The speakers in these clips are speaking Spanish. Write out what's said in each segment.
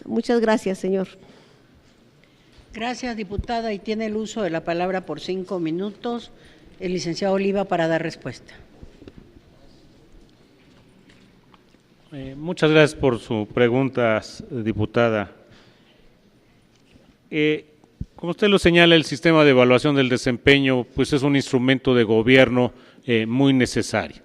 Muchas gracias, señor. Gracias, diputada, y tiene el uso de la palabra por 5 minutos el licenciado Oliva para dar respuesta. Muchas gracias por su pregunta, diputada. Como usted lo señala, el sistema de evaluación del desempeño pues es un instrumento de gobierno muy necesario.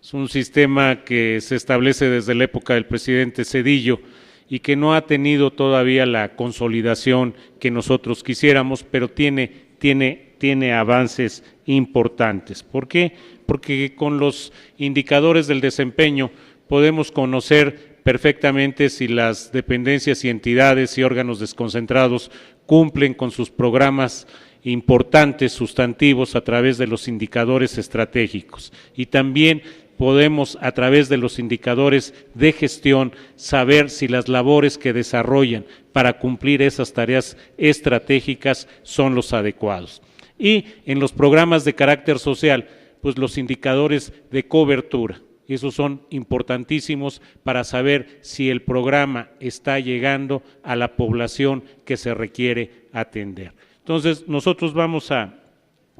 Es un sistema que se establece desde la época del presidente Zedillo y que no ha tenido todavía la consolidación que nosotros quisiéramos, pero tiene avances importantes. ¿Por qué? Porque con los indicadores del desempeño podemos conocer perfectamente si las dependencias y entidades y órganos desconcentrados cumplen con sus programas importantes, sustantivos, a través de los indicadores estratégicos. Y también podemos, a través de los indicadores de gestión, saber si las labores que desarrollan para cumplir esas tareas estratégicas son los adecuados. Y en los programas de carácter social, pues los indicadores de cobertura. Esos son importantísimos para saber si el programa está llegando a la población que se requiere atender. Entonces, nosotros vamos a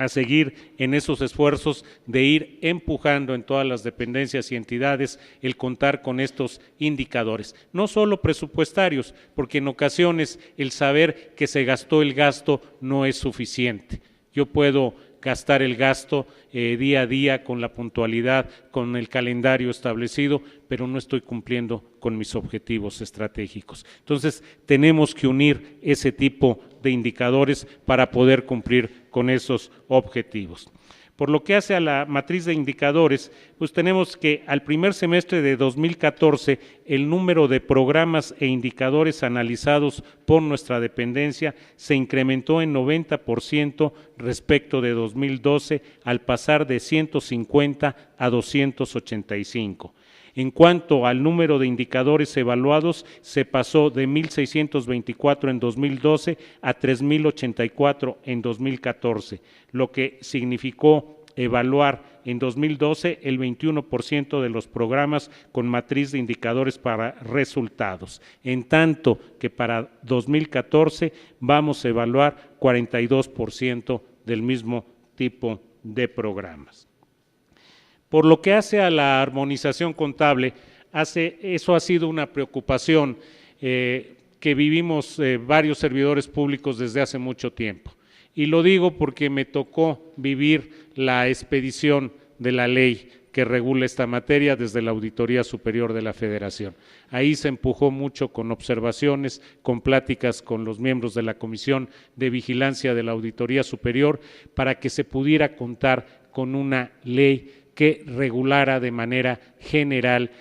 seguir en esos esfuerzos de ir empujando en todas las dependencias y entidades el contar con estos indicadores, no solo presupuestarios, porque en ocasiones el saber que se gastó el gasto no es suficiente. Yo puedo gastar el gasto día a día con la puntualidad, con el calendario establecido, pero no estoy cumpliendo con mis objetivos estratégicos. Entonces, tenemos que unir ese tipo de indicadores para poder cumplir con esos objetivos. Por lo que hace a la matriz de indicadores, pues tenemos que al primer semestre de 2014 el número de programas e indicadores analizados por nuestra dependencia se incrementó en 90% respecto de 2012 al pasar de 150 a 285. En cuanto al número de indicadores evaluados, se pasó de 1,624 en 2012 a 3,084 en 2014, lo que significó evaluar en 2012 el 21% de los programas con matriz de indicadores para resultados, en tanto que para 2014 vamos a evaluar 42% del mismo tipo de programas. Por lo que hace a la armonización contable, eso ha sido una preocupación que vivimos varios servidores públicos desde hace mucho tiempo. Y lo digo porque me tocó vivir la expedición de la ley que regula esta materia desde la Auditoría Superior de la Federación. Ahí se empujó mucho con observaciones, con pláticas con los miembros de la Comisión de Vigilancia de la Auditoría Superior para que se pudiera contar con una ley que regulara de manera general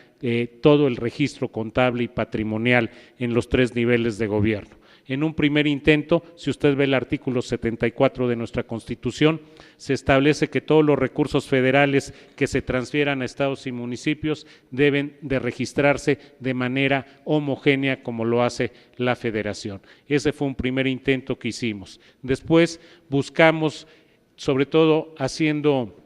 todo el registro contable y patrimonial en los 3 niveles de gobierno. En un primer intento, si usted ve el artículo 74 de nuestra Constitución, se establece que todos los recursos federales que se transfieran a estados y municipios deben de registrarse de manera homogénea como lo hace la Federación. Ese fue un primer intento que hicimos. Después buscamos, sobre todo haciendo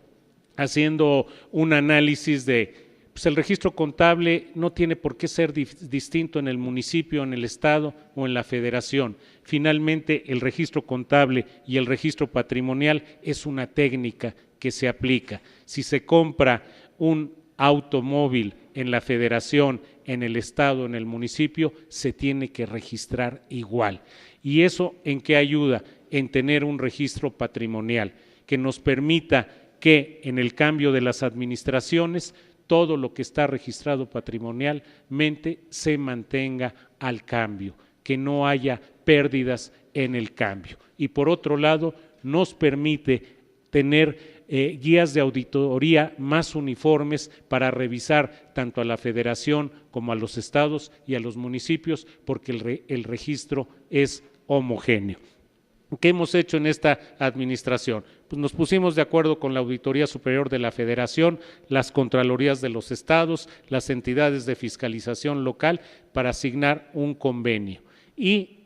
un análisis de pues el registro contable no tiene por qué ser distinto en el municipio, en el estado o en la federación. Finalmente, el registro contable y el registro patrimonial es una técnica que se aplica. Si se compra un automóvil en la federación, en el estado, en el municipio, se tiene que registrar igual. ¿Y eso en qué ayuda? En tener un registro patrimonial que nos permita que en el cambio de las administraciones todo lo que está registrado patrimonialmente se mantenga al cambio, que no haya pérdidas en el cambio. Y por otro lado, nos permite tener guías de auditoría más uniformes para revisar tanto a la Federación como a los estados y a los municipios, porque el registro es homogéneo. ¿Qué hemos hecho en esta administración? Pues nos pusimos de acuerdo con la Auditoría Superior de la Federación, las Contralorías de los estados, las entidades de fiscalización local para asignar un convenio. Y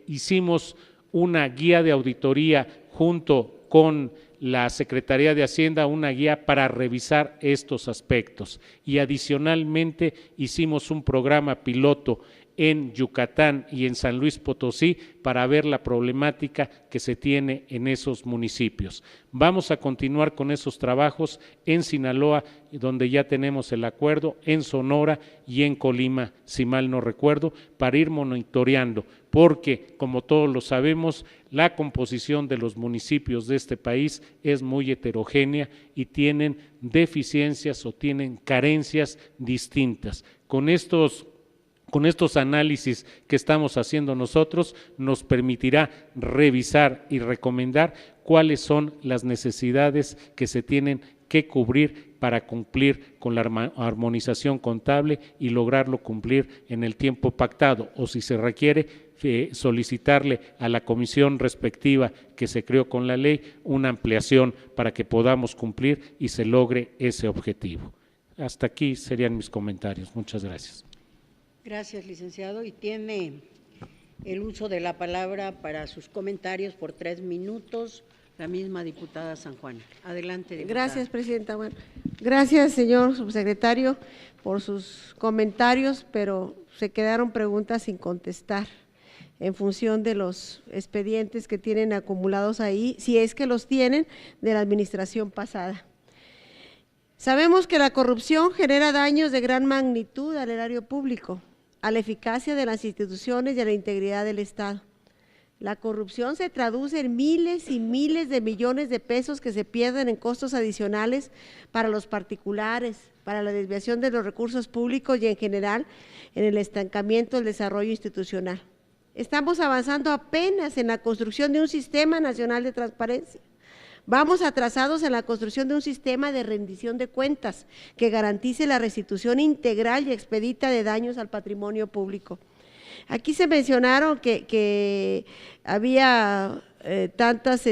hicimos una guía de auditoría junto con la Secretaría de Hacienda, una guía para revisar estos aspectos. Y adicionalmente hicimos un programa piloto en Yucatán y en San Luis Potosí para ver la problemática que se tiene en esos municipios. Vamos a continuar con esos trabajos en Sinaloa, donde ya tenemos el acuerdo, en Sonora y en Colima, si mal no recuerdo, para ir monitoreando, porque como todos lo sabemos, la composición de los municipios de este país es muy heterogénea y tienen deficiencias o tienen carencias distintas. Con estos análisis que estamos haciendo nosotros, nos permitirá revisar y recomendar cuáles son las necesidades que se tienen que cubrir para cumplir con la armonización contable y lograrlo cumplir en el tiempo pactado, o si se requiere, solicitarle a la comisión respectiva que se creó con la ley una ampliación para que podamos cumplir y se logre ese objetivo. Hasta aquí serían mis comentarios. Muchas gracias. Gracias, licenciado. Y tiene el uso de la palabra para sus comentarios por 3 minutos la misma diputada San Juan. Adelante, diputada. Gracias, presidenta. Bueno, gracias, señor subsecretario, por sus comentarios, pero se quedaron preguntas sin contestar en función de los expedientes que tienen acumulados ahí, si es que los tienen, de la administración pasada. Sabemos que la corrupción genera daños de gran magnitud al erario público, a la eficacia de las instituciones y a la integridad del Estado. La corrupción se traduce en miles y miles de millones de pesos que se pierden en costos adicionales para los particulares, para la desviación de los recursos públicos y en general en el estancamiento del desarrollo institucional. Estamos avanzando apenas en la construcción de un sistema nacional de transparencia. Vamos atrasados en la construcción de un sistema de rendición de cuentas que garantice la restitución integral y expedita de daños al patrimonio público. Aquí se mencionaron que había tantas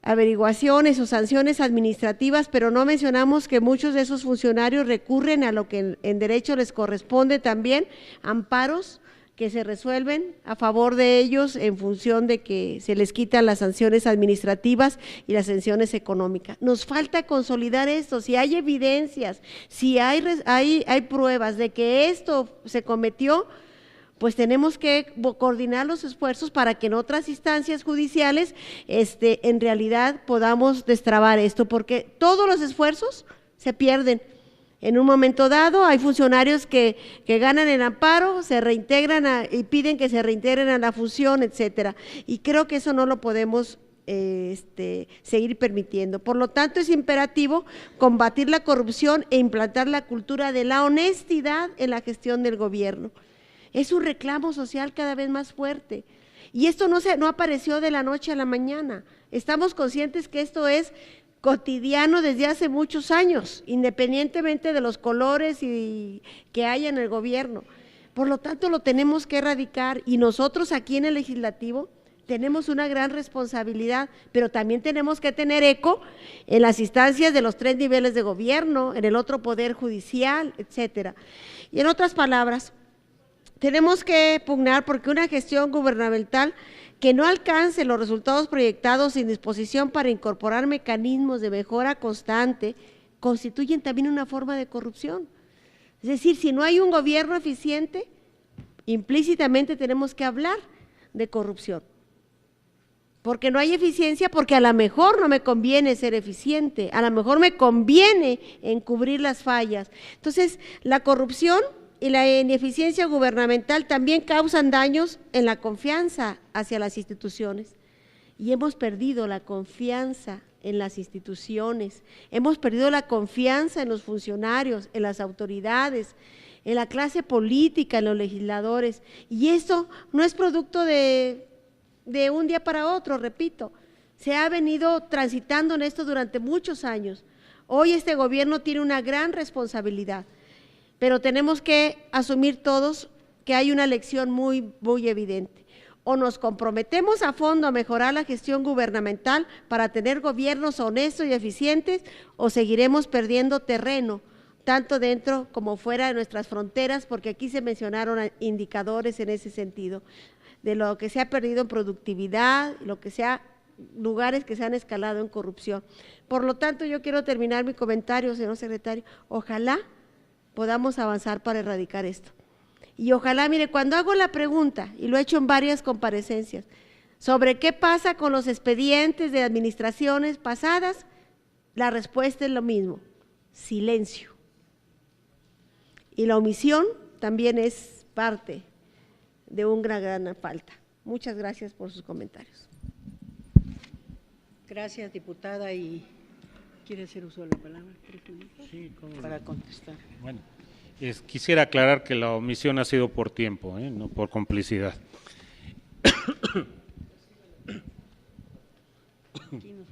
averiguaciones o sanciones administrativas, pero no mencionamos que muchos de esos funcionarios recurren a lo que en derecho les corresponde también, amparos que se resuelven a favor de ellos en función de que se les quitan las sanciones administrativas y las sanciones económicas. Nos falta consolidar esto, si hay evidencias, si hay pruebas de que esto se cometió, pues tenemos que coordinar los esfuerzos para que en otras instancias judiciales en realidad podamos destrabar esto, porque todos los esfuerzos se pierden. En un momento dado hay funcionarios que ganan el amparo, se reintegran y piden que se reintegren a la función, etcétera. Y creo que eso no lo podemos seguir permitiendo. Por lo tanto, es imperativo combatir la corrupción e implantar la cultura de la honestidad en la gestión del gobierno. Es un reclamo social cada vez más fuerte. Y esto no apareció de la noche a la mañana. Estamos conscientes que esto es cotidiano desde hace muchos años, independientemente de los colores que haya en el gobierno. Por lo tanto, lo tenemos que erradicar y nosotros aquí en el Legislativo tenemos una gran responsabilidad, pero también tenemos que tener eco en las instancias de los 3 niveles de gobierno, en el otro poder judicial, etcétera. Y en otras palabras, tenemos que pugnar porque una gestión gubernamental que no alcance los resultados proyectados sin disposición para incorporar mecanismos de mejora constante, constituyen también una forma de corrupción. Es decir, si no hay un gobierno eficiente, implícitamente tenemos que hablar de corrupción. Porque no hay eficiencia, porque a lo mejor no me conviene ser eficiente, a lo mejor me conviene encubrir las fallas. Entonces, la corrupción y la ineficiencia gubernamental también causan daños en la confianza hacia las instituciones. Y hemos perdido la confianza en las instituciones, hemos perdido la confianza en los funcionarios, en las autoridades, en la clase política, en los legisladores. Y esto no es producto de un día para otro, repito, se ha venido transitando en esto durante muchos años. Hoy este gobierno tiene una gran responsabilidad, pero tenemos que asumir todos que hay una lección muy evidente. O nos comprometemos a fondo a mejorar la gestión gubernamental para tener gobiernos honestos y eficientes, o seguiremos perdiendo terreno, tanto dentro como fuera de nuestras fronteras, porque aquí se mencionaron indicadores en ese sentido, de lo que se ha perdido en productividad, lugares que se han escalado en corrupción. Por lo tanto, yo quiero terminar mi comentario, señor secretario, ojalá podamos avanzar para erradicar esto. Y ojalá, mire, cuando hago la pregunta, y lo he hecho en varias comparecencias, sobre qué pasa con los expedientes de administraciones pasadas, la respuesta es lo mismo: silencio. Y la omisión también es parte de una gran falta. Muchas gracias por sus comentarios. Gracias, diputada. ¿Y quiere hacer uso de la palabra? Sí, para contestar. Bueno, quisiera aclarar que la omisión ha sido por tiempo, no por complicidad.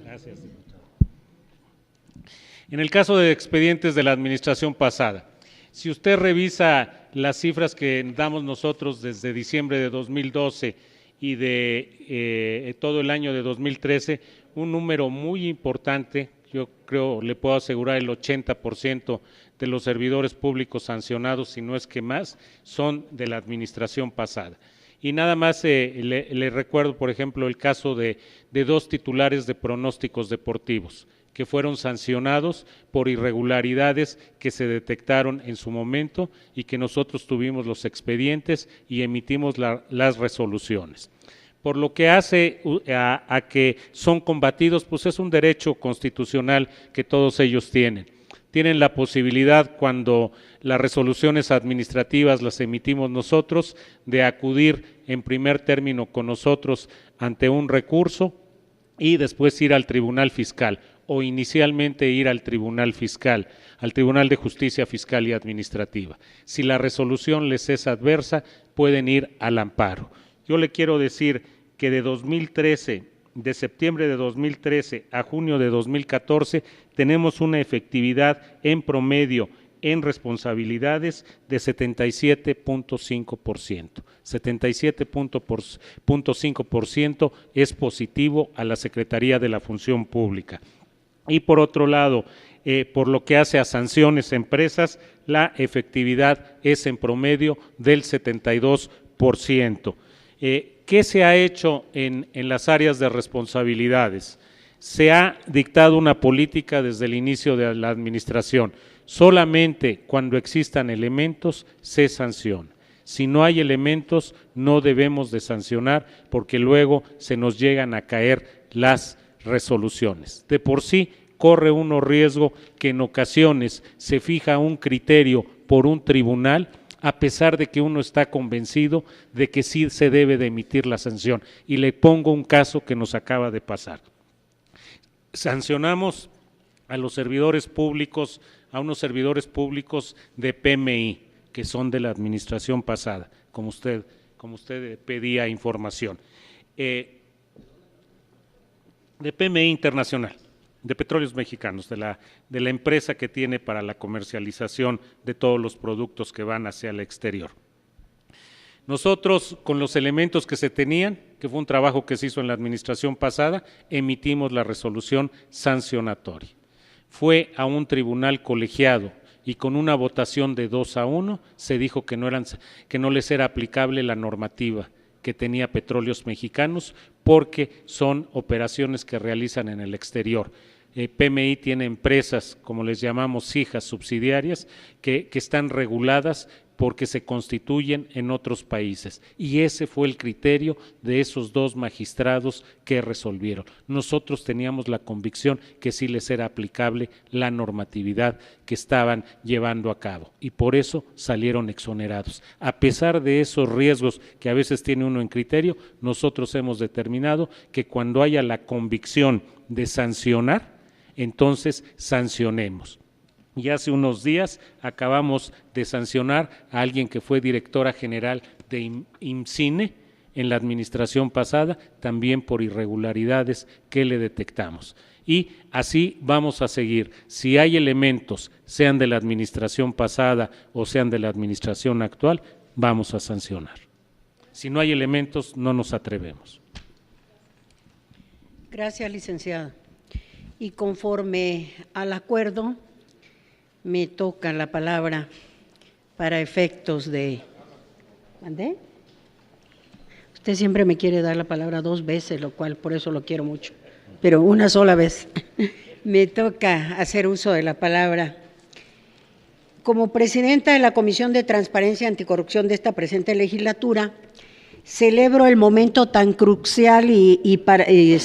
Gracias. En el caso de expedientes de la administración pasada, si usted revisa las cifras que damos nosotros desde diciembre de 2012 y de todo el año de 2013, un número muy importante, yo creo, le puedo asegurar el 80% de los servidores públicos sancionados, si no es que más, son de la administración pasada. Y nada más le recuerdo, por ejemplo, el caso de 2 titulares de pronósticos deportivos que fueron sancionados por irregularidades que se detectaron en su momento y que nosotros tuvimos los expedientes y emitimos las resoluciones. Por lo que hace a que son combatidos, pues es un derecho constitucional que todos ellos tienen. Tienen la posibilidad, cuando las resoluciones administrativas las emitimos nosotros, de acudir en primer término con nosotros ante un recurso y después ir al Tribunal Fiscal, o inicialmente ir al Tribunal Fiscal, al Tribunal de Justicia Fiscal y Administrativa. Si la resolución les es adversa, pueden ir al amparo. Yo le quiero decir que de septiembre de 2013 a junio de 2014, tenemos una efectividad en promedio en responsabilidades de 77.5%. 77.5% es positivo a la Secretaría de la Función Pública. Y por otro lado, por lo que hace a sanciones a empresas, la efectividad es en promedio del 72%. ¿Qué se ha hecho en las áreas de responsabilidades? Se ha dictado una política desde el inicio de la administración. Solamente cuando existan elementos se sanciona. Si no hay elementos, no debemos de sancionar, porque luego se nos llegan a caer las resoluciones. De por sí corre uno riesgo que en ocasiones se fija un criterio por un tribunal, a pesar de que uno está convencido de que sí se debe de emitir la sanción. Y le pongo un caso que nos acaba de pasar. Sancionamos a los servidores públicos, a unos servidores públicos de PMI, que son de la administración pasada, como usted pedía información. De PMI Internacional, de Petróleos Mexicanos, de la empresa que tiene para la comercialización de todos los productos que van hacia el exterior. Nosotros, con los elementos que se tenían, que fue un trabajo que se hizo en la administración pasada, emitimos la resolución sancionatoria. Fue a un tribunal colegiado y con una votación de 2-1 se dijo que no les era aplicable la normativa que tenía Petróleos Mexicanos, porque son operaciones que realizan en el exterior. PMI tiene empresas, como les llamamos, hijas subsidiarias, que están reguladas porque se constituyen en otros países. Y ese fue el criterio de esos 2 magistrados que resolvieron. Nosotros teníamos la convicción que sí les era aplicable la normatividad que estaban llevando a cabo, y por eso salieron exonerados. A pesar de esos riesgos que a veces tiene uno en criterio, nosotros hemos determinado que cuando haya la convicción de sancionar, entonces sancionemos. Y hace unos días acabamos de sancionar a alguien que fue directora general de IMCINE en la administración pasada, también por irregularidades que le detectamos. Y así vamos a seguir. Si hay elementos, sean de la administración pasada o sean de la administración actual, vamos a sancionar. Si no hay elementos, no nos atrevemos. Gracias, licenciada. Y conforme al acuerdo, me toca la palabra para efectos de… ¿Mandé? Usted siempre me quiere dar la palabra 2 veces, lo cual por eso lo quiero mucho, pero una sola vez. Me toca hacer uso de la palabra Como presidenta de la Comisión de Transparencia y Anticorrupción de esta presente legislatura, celebro el momento tan crucial y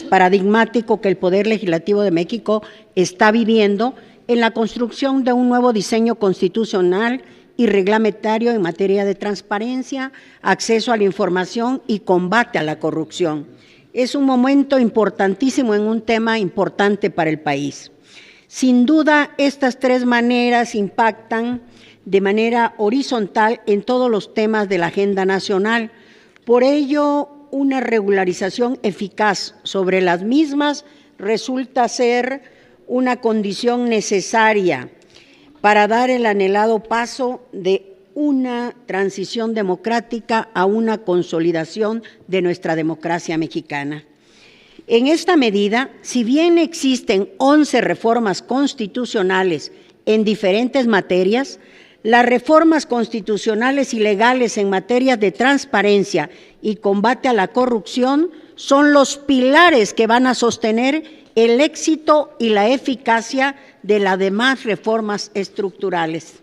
paradigmático que el Poder Legislativo de México está viviendo en la construcción de un nuevo diseño constitucional y reglamentario en materia de transparencia, acceso a la información y combate a la corrupción. Es un momento importantísimo en un tema importante para el país. Sin duda, estas tres maneras impactan de manera horizontal en todos los temas de la agenda nacional. Por ello, una regularización eficaz sobre las mismas resulta ser una condición necesaria para dar el anhelado paso de una transición democrática a una consolidación de nuestra democracia mexicana. En esta medida, si bien existen 11 reformas constitucionales en diferentes materias, las reformas constitucionales y legales en materia de transparencia y combate a la corrupción son los pilares que van a sostener el éxito y la eficacia de las demás reformas estructurales.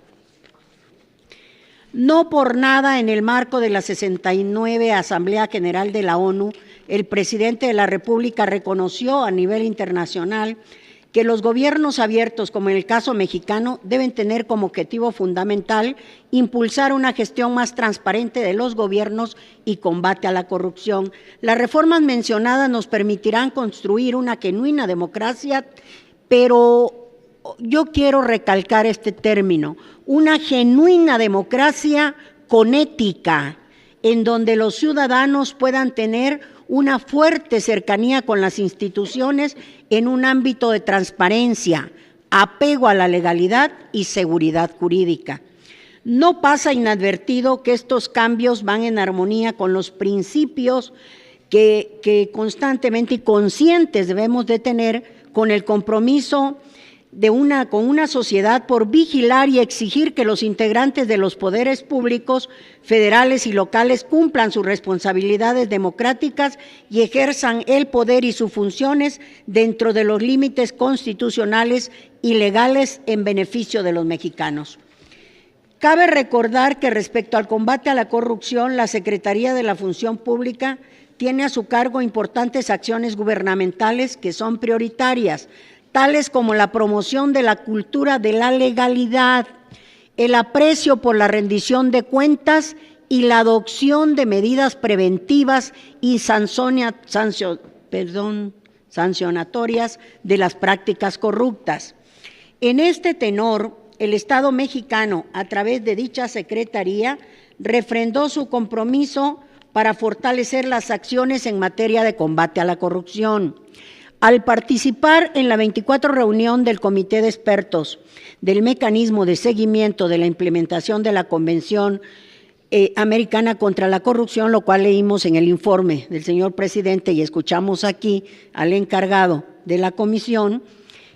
No por nada, en el marco de la 69 Asamblea General de la ONU, el presidente de la República reconoció a nivel internacional que los gobiernos abiertos, como en el caso mexicano, deben tener como objetivo fundamental impulsar una gestión más transparente de los gobiernos y combate a la corrupción. Las reformas mencionadas nos permitirán construir una genuina democracia, pero yo quiero recalcar este término, una genuina democracia con ética, en donde los ciudadanos puedan tener una fuerte cercanía con las instituciones en un ámbito de transparencia, apego a la legalidad y seguridad jurídica. No pasa inadvertido que estos cambios van en armonía con los principios que constantemente y conscientes debemos de tener con el compromiso con una sociedad por vigilar y exigir que los integrantes de los poderes públicos, federales y locales cumplan sus responsabilidades democráticas y ejerzan el poder y sus funciones dentro de los límites constitucionales y legales en beneficio de los mexicanos. Cabe recordar que respecto al combate a la corrupción, la Secretaría de la Función Pública tiene a su cargo importantes acciones gubernamentales que son prioritarias, tales como la promoción de la cultura de la legalidad, el aprecio por la rendición de cuentas y la adopción de medidas preventivas y sancionatorias de las prácticas corruptas. En este tenor, el Estado mexicano, a través de dicha Secretaría, refrendó su compromiso para fortalecer las acciones en materia de combate a la corrupción. Al participar en la 24 reunión del Comité de Expertos del Mecanismo de Seguimiento de la Implementación de la Convención Americana contra la Corrupción, lo cual leímos en el informe del señor presidente y escuchamos aquí al encargado de la comisión,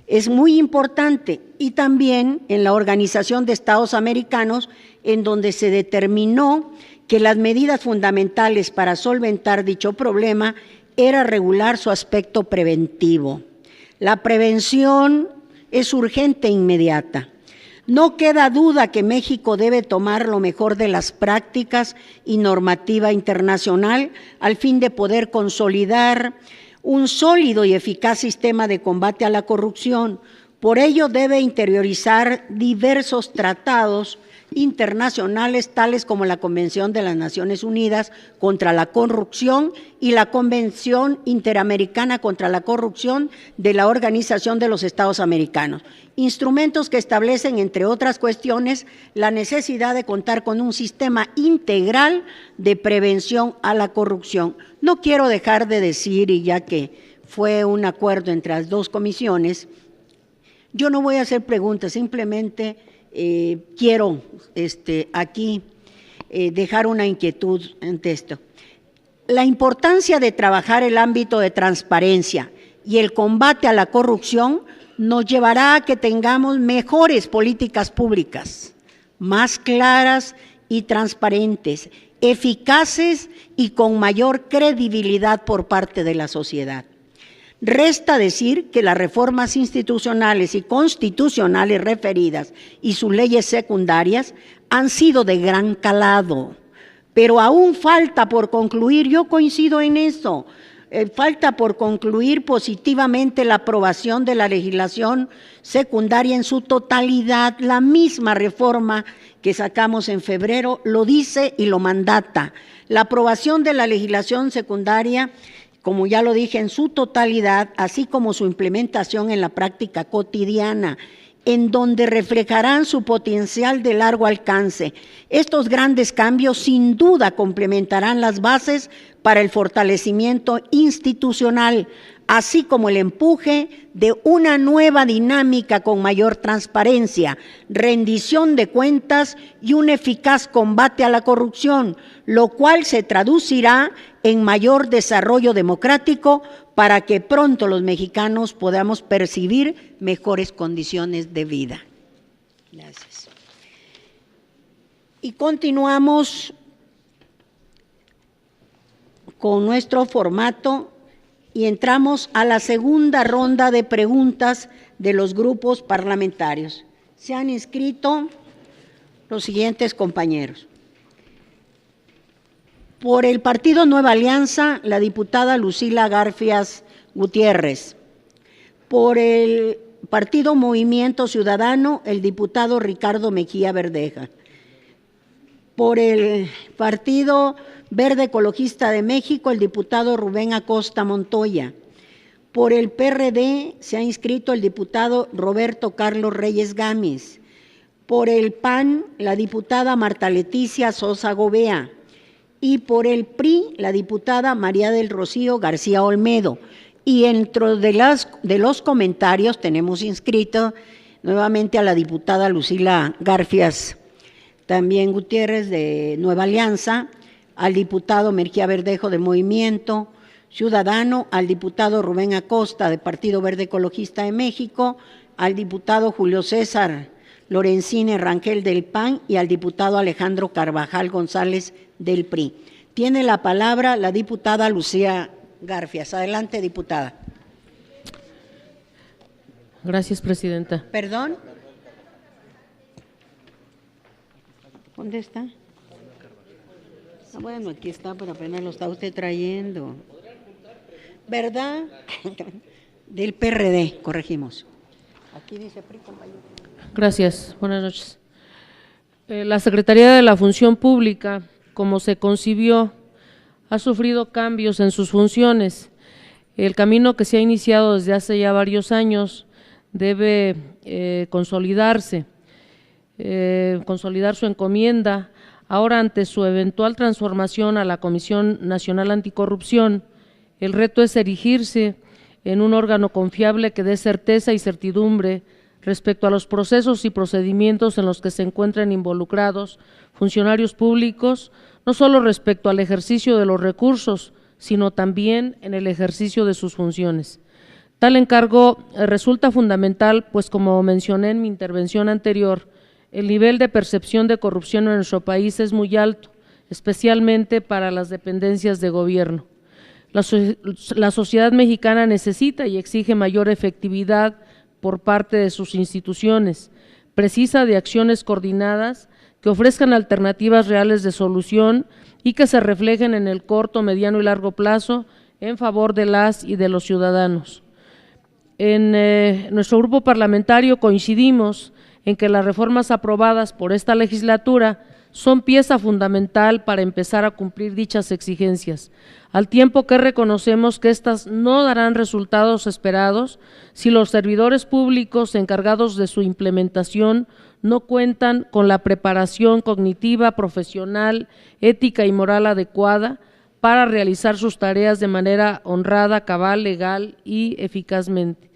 es muy importante, y también en la Organización de Estados Americanos, en donde se determinó que las medidas fundamentales para solventar dicho problema era regular su aspecto preventivo. La prevención es urgente e inmediata. No queda duda que México debe tomar lo mejor de las prácticas y normativa internacional al fin de poder consolidar un sólido y eficaz sistema de combate a la corrupción. Por ello debe interiorizar diversos tratados internacionales, tales como la Convención de las Naciones Unidas contra la Corrupción y la Convención Interamericana contra la Corrupción de la Organización de los Estados Americanos, instrumentos que establecen, entre otras cuestiones, la necesidad de contar con un sistema integral de prevención a la corrupción. No quiero dejar de decir, y ya que fue un acuerdo entre las dos comisiones, yo no voy a hacer preguntas, simplemente quiero aquí dejar una inquietud ante esto. La importancia de trabajar el ámbito de transparencia y el combate a la corrupción nos llevará a que tengamos mejores políticas públicas, más claras y transparentes, eficaces y con mayor credibilidad por parte de la sociedad. Resta decir que las reformas institucionales y constitucionales referidas y sus leyes secundarias han sido de gran calado, pero aún falta por concluir, yo coincido en eso, falta por concluir positivamente la aprobación de la legislación secundaria en su totalidad. La misma reforma que sacamos en febrero lo dice y lo mandata. La aprobación de la legislación secundaria, como ya lo dije, en su totalidad, así como su implementación en la práctica cotidiana, en donde reflejarán su potencial de largo alcance. Estos grandes cambios sin duda complementarán las bases para el fortalecimiento institucional, así como el empuje de una nueva dinámica con mayor transparencia, rendición de cuentas y un eficaz combate a la corrupción, lo cual se traducirá en mayor desarrollo democrático para que pronto los mexicanos podamos percibir mejores condiciones de vida. Gracias. Y continuamos con nuestro formato y entramos a la segunda ronda de preguntas de los grupos parlamentarios. Se han inscrito los siguientes compañeros. Por el Partido Nueva Alianza, la diputada Lucila Garfias Gutiérrez. Por el Partido Movimiento Ciudadano, el diputado Ricardo Mejía Verdeja. Por el Partido Verde Ecologista de México, el diputado Rubén Acosta Montoya. Por el PRD se ha inscrito el diputado Roberto Carlos Reyes Gámez. Por el PAN, la diputada Marta Leticia Sosa Gobea. Y por el PRI, la diputada María del Rocío García Olmedo. Y dentro de los comentarios tenemos inscrito nuevamente a la diputada Lucila Garfias también Gutiérrez de Nueva Alianza, al diputado Mejía Verdejo de Movimiento Ciudadano, al diputado Rubén Acosta de Partido Verde Ecologista de México, al diputado Julio César Lorenzini Rangel del PAN y al diputado Alejandro Carvajal González del PRI. Tiene la palabra la diputada Lucía Garfias. Adelante, diputada. Gracias, presidenta. ¿Perdón? ¿Dónde está? Ah, bueno, aquí está, pero apenas lo está usted trayendo. ¿Verdad? Del PRD, corregimos. Aquí dice PRI, compañero. Gracias, buenas noches. La Secretaría de la Función Pública, como se concibió, ha sufrido cambios en sus funciones. El camino que se ha iniciado desde hace ya varios años debe consolidarse, consolidar su encomienda. Ahora, ante su eventual transformación a la Comisión Nacional Anticorrupción, el reto es erigirse en un órgano confiable que dé certeza y certidumbre respecto a los procesos y procedimientos en los que se encuentran involucrados funcionarios públicos, no solo respecto al ejercicio de los recursos, sino también en el ejercicio de sus funciones. Tal encargo resulta fundamental, pues como mencioné en mi intervención anterior, el nivel de percepción de corrupción en nuestro país es muy alto, especialmente para las dependencias de gobierno. La sociedad mexicana necesita y exige mayor efectividad por parte de sus instituciones, precisa de acciones coordinadas que ofrezcan alternativas reales de solución y que se reflejen en el corto, mediano y largo plazo en favor de las y de los ciudadanos. En nuestro grupo parlamentario coincidimos en que las reformas aprobadas por esta legislatura son pieza fundamental para empezar a cumplir dichas exigencias, al tiempo que reconocemos que éstas no darán resultados esperados si los servidores públicos encargados de su implementación no cuentan con la preparación cognitiva, profesional, ética y moral adecuada para realizar sus tareas de manera honrada, cabal, legal y eficazmente.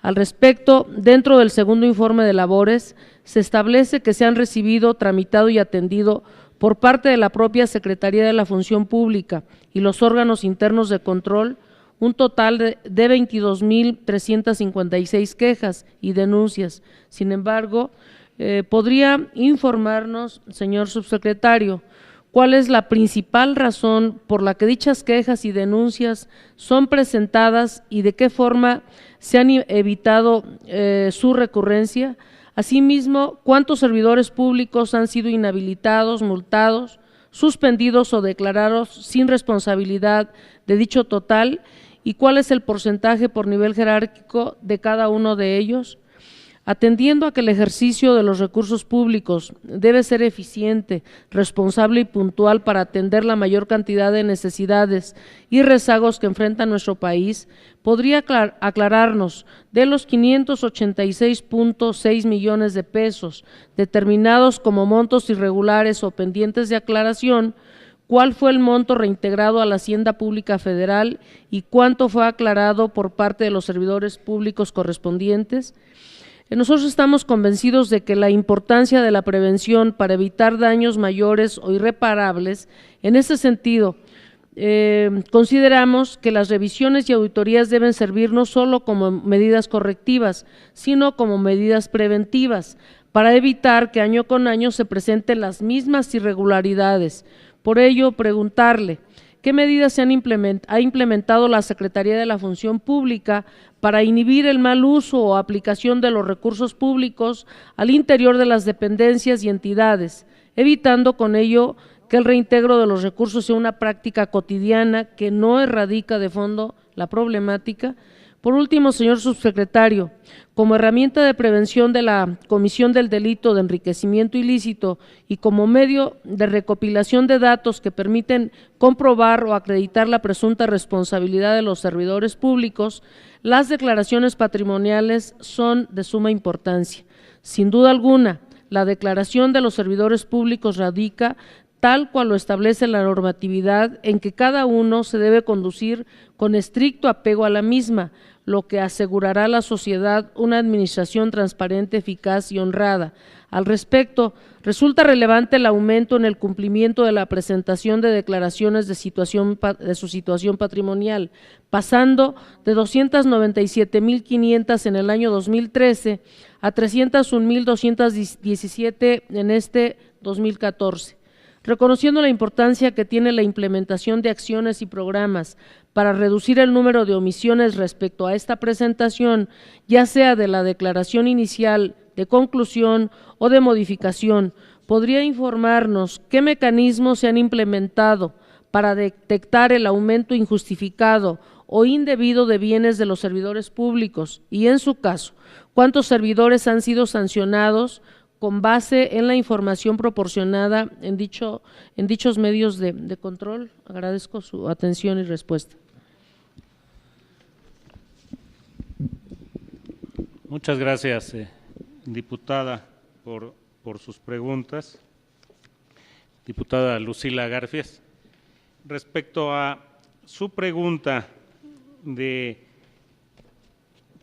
Al respecto, dentro del segundo informe de labores, se establece que se han recibido, tramitado y atendido por parte de la propia Secretaría de la Función Pública y los órganos internos de control un total de 22,356 quejas y denuncias. Sin embargo, ¿podría informarnos, señor subsecretario, ¿cuál es la principal razón por la que dichas quejas y denuncias son presentadas y de qué forma se han evitado su recurrencia? Asimismo, ¿cuántos servidores públicos han sido inhabilitados, multados, suspendidos o declarados sin responsabilidad de dicho total? ¿Y cuál es el porcentaje por nivel jerárquico de cada uno de ellos? Atendiendo a que el ejercicio de los recursos públicos debe ser eficiente, responsable y puntual para atender la mayor cantidad de necesidades y rezagos que enfrenta nuestro país, ¿podría aclararnos de los 586.6 millones de pesos determinados como montos irregulares o pendientes de aclaración, cuál fue el monto reintegrado a la Hacienda Pública Federal y cuánto fue aclarado por parte de los servidores públicos correspondientes? Nosotros estamos convencidos de que la importancia de la prevención para evitar daños mayores o irreparables, en ese sentido, consideramos que las revisiones y auditorías deben servir no solo como medidas correctivas, sino como medidas preventivas, para evitar que año con año se presenten las mismas irregularidades. Por ello, preguntarle, ¿qué medidas ha implementado la Secretaría de la Función Pública para inhibir el mal uso o aplicación de los recursos públicos al interior de las dependencias y entidades, evitando con ello que el reintegro de los recursos sea una práctica cotidiana que no erradica de fondo la problemática? Por último, señor subsecretario, como herramienta de prevención de la comisión del delito de enriquecimiento ilícito y como medio de recopilación de datos que permiten comprobar o acreditar la presunta responsabilidad de los servidores públicos, las declaraciones patrimoniales son de suma importancia. Sin duda alguna, la declaración de los servidores públicos radica, tal cual lo establece la normatividad, en que cada uno se debe conducir con estricto apego a la misma, lo que asegurará a la sociedad una administración transparente, eficaz y honrada. Al respecto, resulta relevante el aumento en el cumplimiento de la presentación de declaraciones de su situación patrimonial, pasando de 297.500 en el año 2013 a 301.217 en este 2014. Reconociendo la importancia que tiene la implementación de acciones y programas para reducir el número de omisiones respecto a esta presentación, ya sea de la declaración inicial, de conclusión o de modificación, ¿podría informarnos qué mecanismos se han implementado para detectar el aumento injustificado o indebido de bienes de los servidores públicos? Y en su caso, ¿cuántos servidores han sido sancionados con base en la información proporcionada en dichos medios de control? Agradezco su atención y respuesta. Muchas gracias, diputada, por sus preguntas. Diputada Lucila Garfias, respecto a su pregunta de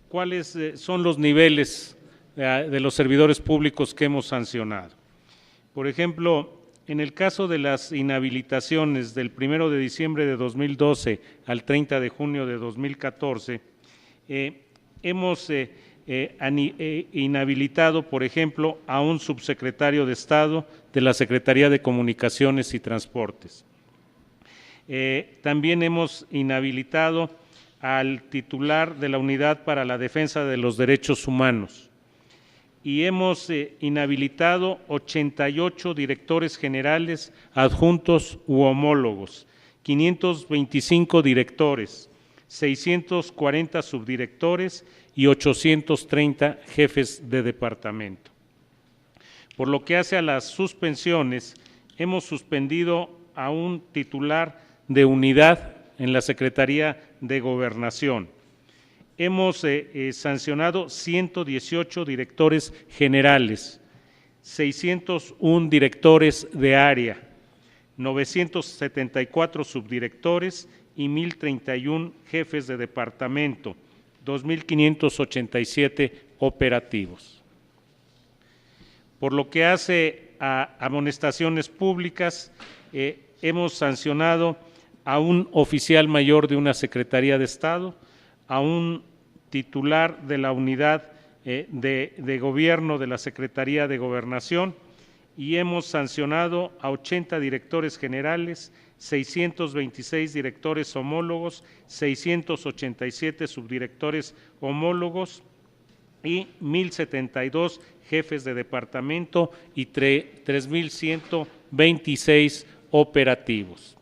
cuáles son los niveles de los servidores públicos que hemos sancionado. Por ejemplo, en el caso de las inhabilitaciones del 1 de diciembre de 2012 al 30 de junio de 2014, hemos inhabilitado, por ejemplo, a un subsecretario de Estado de la Secretaría de Comunicaciones y Transportes. También hemos inhabilitado al titular de la Unidad para la Defensa de los Derechos Humanos y hemos inhabilitado 88 directores generales, adjuntos u homólogos, 525 directores, 640 subdirectores y 830 jefes de departamento. Por lo que hace a las suspensiones, hemos suspendido a un titular de unidad en la Secretaría de Gobernación. Hemos sancionado 118 directores generales, 601 directores de área, 974 subdirectores y 1.031 jefes de departamento, 2.587 operativos. Por lo que hace a amonestaciones públicas, hemos sancionado a un oficial mayor de una Secretaría de Estado, a un titular de la unidad de gobierno de la Secretaría de Gobernación y hemos sancionado a 80 directores generales, 626 directores homólogos, 687 subdirectores homólogos y 1,072 jefes de departamento y 3,126 operativos.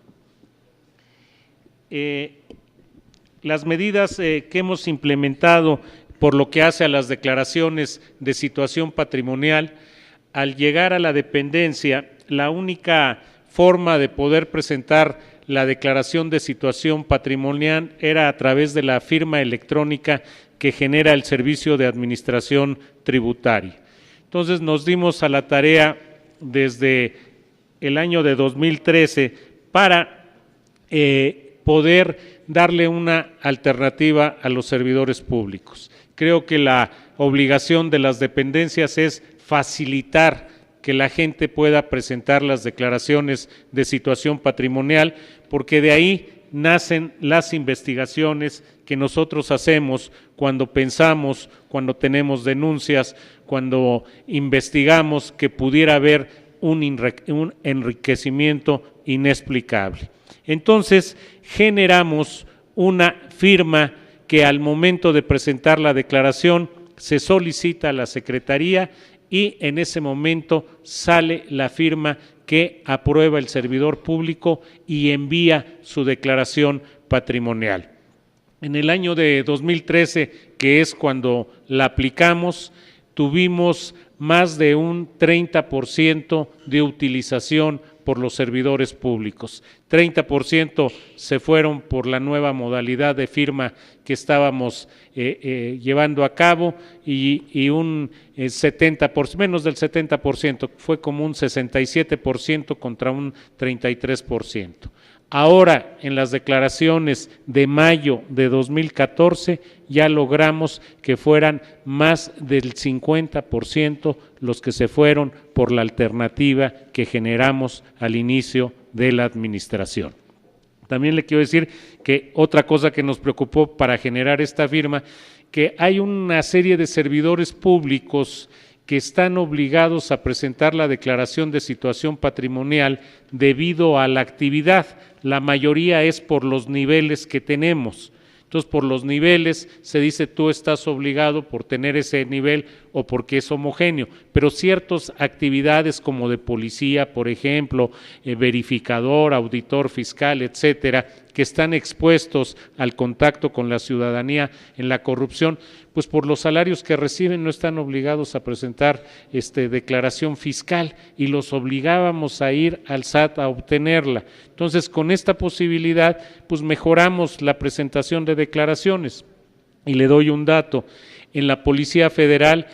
Las medidas que hemos implementado por lo que hace a las declaraciones de situación patrimonial, al llegar a la dependencia, la única forma de poder presentar la declaración de situación patrimonial era a través de la firma electrónica que genera el Servicio de Administración Tributaria. Entonces nos dimos a la tarea desde el año de 2013 para poder darle una alternativa a los servidores públicos. Creo que la obligación de las dependencias es facilitar que la gente pueda presentar las declaraciones de situación patrimonial, porque de ahí nacen las investigaciones que nosotros hacemos cuando pensamos, cuando tenemos denuncias, cuando investigamos que pudiera haber un enriquecimiento inexplicable. Entonces, generamos una firma que al momento de presentar la declaración se solicita a la Secretaría y en ese momento sale la firma que aprueba el servidor público y envía su declaración patrimonial. En el año de 2013, que es cuando la aplicamos, tuvimos más de un 30% de utilización por los servidores públicos. 30% se fueron por la nueva modalidad de firma que estábamos llevando a cabo y un 70%, menos del 70%, fue como un 67% contra un 33%. Ahora, en las declaraciones de mayo de 2014, ya logramos que fueran más del 50% los que se fueron por la alternativa que generamos al inicio de la administración. También le quiero decir que otra cosa que nos preocupó para generar esta firma, que hay una serie de servidores públicos que están obligados a presentar la declaración de situación patrimonial debido a la actividad. La mayoría es por los niveles que tenemos. Entonces, por los niveles se dice tú estás obligado por tener ese nivel o porque es homogéneo, pero ciertas actividades como de policía, por ejemplo, verificador, auditor fiscal, etcétera, que están expuestos al contacto con la ciudadanía en la corrupción, pues por los salarios que reciben no están obligados a presentar declaración fiscal y los obligábamos a ir al SAT a obtenerla. Entonces, con esta posibilidad, pues mejoramos la presentación de declaraciones. Y le doy un dato, en la Policía Federal